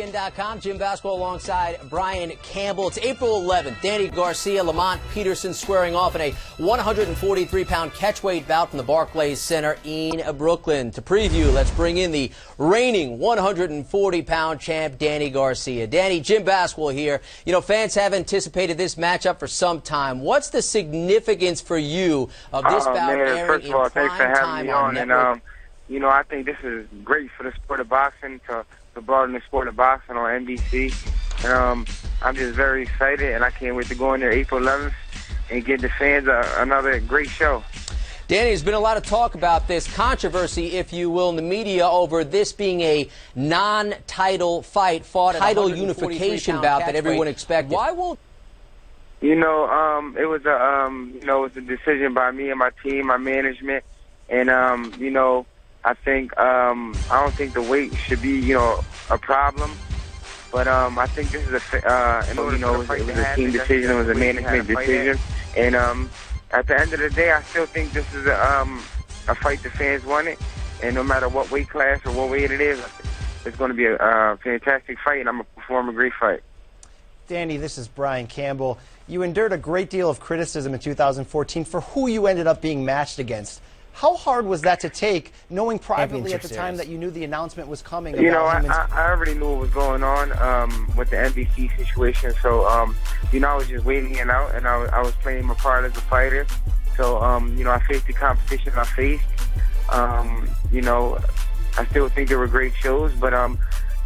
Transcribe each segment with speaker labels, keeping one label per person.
Speaker 1: ESPN.com, Jim Basketball alongside Brian Campbell. It's April 11th. Danny Garcia, Lamont Peterson squaring off in a 143-pound catchweight bout from the Barclays Center in Brooklyn. To preview, let's bring in the reigning 140-pound champ, Danny Garcia. Danny, Jim Basketball here. You know, fans have anticipated this matchup for some time. What's the significance for you of this bout airing
Speaker 2: first of all,
Speaker 1: in prime
Speaker 2: thanks for having me on.
Speaker 1: network?
Speaker 2: And, I think this is great for the sport of boxing to broaden the sport of boxing on NBC. I'm just very excited, and I can't wait to go in there April 11th and give the fans another great show.
Speaker 1: Danny, there's been a lot of talk about this controversy, if you will, in the media over this being a non-title fight, title unification bout that everyone expected. Why won't?
Speaker 2: It was a decision by me and my team, my management, and I think I don't think the weight should be a problem, but I think this is it was a team decision, it was a management decision, and at the end of the day, I still think this is a fight the fans wanted, and no matter what weight class or what weight it is, it's going to be a fantastic fight, and I'm going to perform a great fight.
Speaker 3: Danny, this is Brian Campbell. You endured a great deal of criticism in 2014 for who you ended up being matched against. How hard was that to take, knowing privately at the time that you knew the announcement was coming?
Speaker 2: I already knew what was going on with the NBC situation, so I was just waiting it out, and I was playing my part as a fighter. So I faced the competition I faced. I still think they were great shows, but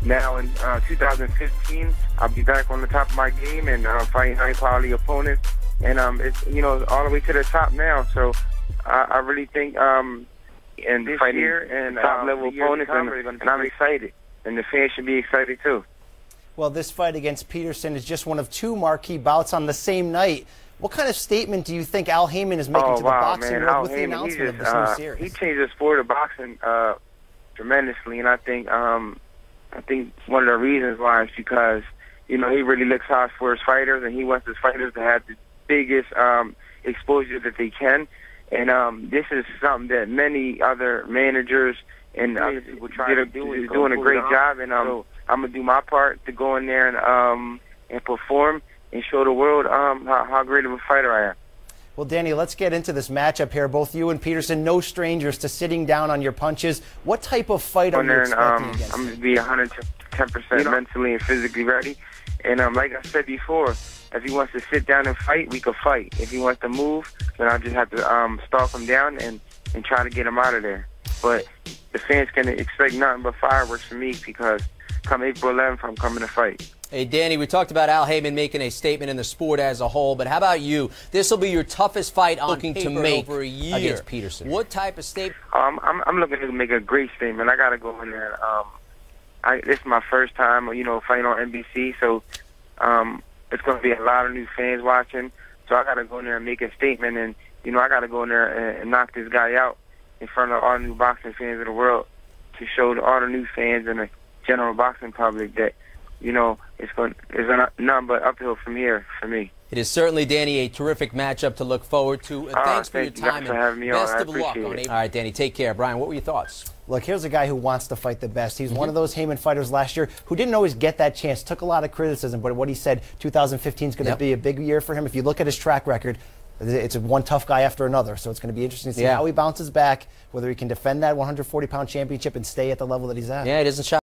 Speaker 2: now in 2015, I'll be back on the top of my game and fighting high-quality opponents, and it's all the way to the top now. So I really think and this year and top-level opponents, and I'm excited, and the fans should be excited too.
Speaker 3: Well, this fight against Peterson is just one of two marquee bouts on the same night. What kind of statement do you think Haymon is making to the boxing world with the announcement of this new series?
Speaker 2: He changed the sport of boxing tremendously, and I think one of the reasons why is because he really looks out for his fighters, and he wants his fighters to have the biggest exposure that they can. And this is something that many other managers and other people doing a great job. And I'm gonna do my part to go in there and perform and show the world how great of a fighter I am.
Speaker 3: Well, Danny, let's get into this matchup here. Both you and Peterson, no strangers to sitting down on your punches. What type of fight are you expecting against
Speaker 2: I'm gonna be 110% mentally and physically ready. And like I said before, if he wants to sit down and fight, we could fight. If he wants to move, then I'll just have to stalk him down and try to get him out of there. But the fans can expect nothing but fireworks from me, because come April 11th, I'm coming to fight.
Speaker 1: Hey, Danny, we talked about Haymon making a statement in the sport as a whole, but how about you? This will be your toughest fight on paper to make over a year against Peterson. What type of statement?
Speaker 2: I'm looking to make a great statement. I got to go in there. This is my first time, fighting on NBC, so it's going to be a lot of new fans watching. So I got to go in there and make a statement, and I got to go in there and knock this guy out in front of all the new boxing fans of the world, to show all the new fans and the general boxing public that it's nothing but uphill from here for me.
Speaker 1: It is certainly, Danny, a terrific matchup to look forward to. Thanks for your time,
Speaker 2: for having me on.
Speaker 1: Best of luck on April. All right, Danny, take care. Brian, what were your thoughts?
Speaker 3: Look, here's a guy who wants to fight the best. He's one of those Haymon fighters last year who didn't always get that chance, took a lot of criticism, but what he said, 2015 is going to be a big year for him. If you look at his track record, it's one tough guy after another, so it's going to be interesting to see how he bounces back, whether he can defend that 140-pound championship and stay at the level that he's at.
Speaker 1: Yeah, it isn't shot.